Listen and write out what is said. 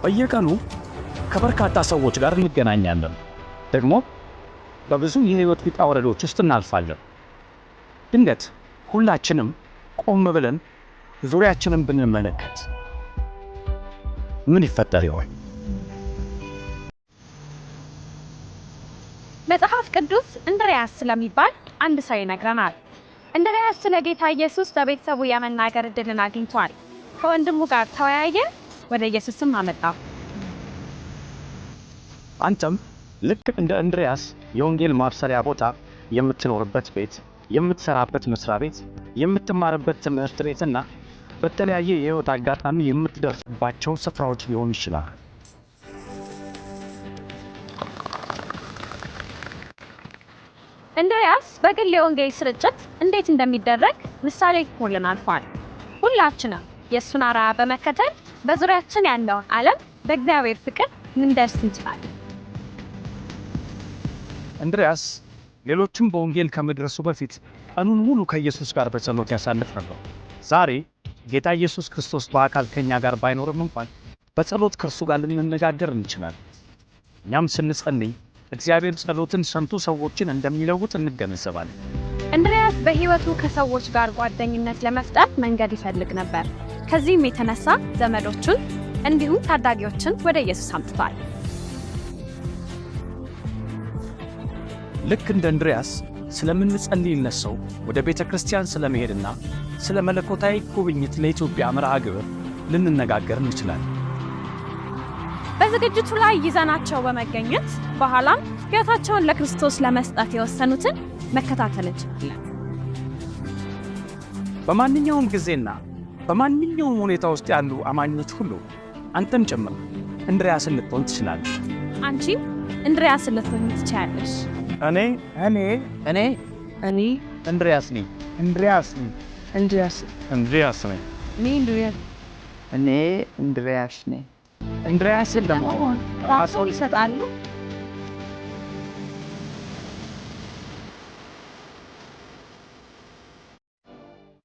በየቀኑ ከበርካታ ሰዎች ጋር እንገናኛለን። ደግሞ በብዙ የህይወት ውጣ ውረዶች ውስጥ እናልፋለን። ድንገት ሁላችንም ቆም ብለን ዙሪያችንን ብንመለከት ምን ይፈጠር ይሆን? መጽሐፍ ቅዱስ እንድርያስ ስለሚባል አንድ ሰው ይነግረናል። እንድርያስ ስለ ጌታ ኢየሱስ በቤተሰቡ የመናገር ዕድልን አግኝቷል። ከወንድሙ ጋር ተወያየ፣ ወደ ኢየሱስም አመጣው። አንተም ልክ እንደ እንድርያስ የወንጌል ማብሰሪያ ቦታ የምትኖርበት ቤት፣ የምትሰራበት መስሪያ ቤት፣ የምትማርበት ትምህርት ቤትና በተለያየ የህይወት አጋጣሚ የምትደርስባቸው ስፍራዎች ሊሆን ይችላል። እንድርያስ በግል የወንጌል ስርጭት እንዴት እንደሚደረግ ምሳሌ ሆነን አልፏል። ሁላችንም የእሱን አርአያ በመከተል በዙሪያችን ያለውን ዓለም በእግዚአብሔር ፍቅር ልንደርስ እንችላለን። እንድርያስ ሌሎችም በወንጌል ከመድረሱ በፊት ቀኑን ሙሉ ከኢየሱስ ጋር በጸሎት ያሳልፍ ነበር። ዛሬ ጌታ ኢየሱስ ክርስቶስ በአካል ከኛ ጋር ባይኖርም እንኳን በጸሎት ከእርሱ ጋር ልንነጋገር እንችላለን። እኛም ስንጸልይ እግዚአብሔር ጸሎትን ሰምቶ ሰዎችን እንደሚለውጥ እንገነዘባለን። እንድርያስ በህይወቱ ከሰዎች ጋር ጓደኝነት ለመፍጠር መንገድ ይፈልግ ነበር። ከዚህም የተነሳ ዘመዶቹን እንዲሁም ታዳጊዎችን ወደ ኢየሱስ አምጥቷል። ልክ እንደ እንድርያስ ስለምንጸልይለት ሰው ወደ ቤተ ክርስቲያን ስለመሄድና ስለ መለኮታዊ ጉብኝት ለኢትዮጵያ መርሃ ግብር ልንነጋገር እንችላለን። በዝግጅቱ ላይ ይዘናቸው በመገኘት በኋላም ሕይወታቸውን ለክርስቶስ ለመስጠት የወሰኑትን መከታተል እንችላለን። በማንኛውም ጊዜና በማንኛውም ሁኔታ ውስጥ ያሉ አማኞች ሁሉ አንተም ጭምር እንድርያስን ልትሆን ትችላለህ። አንቺም እንድርያስን ልትሆን ትችያለሽ። እኔ እንድርያስ ነኝ። እኔ እንድርያስ ነኝ። እንድርያስን ለመሆን ራስዎን ይሰጣሉ?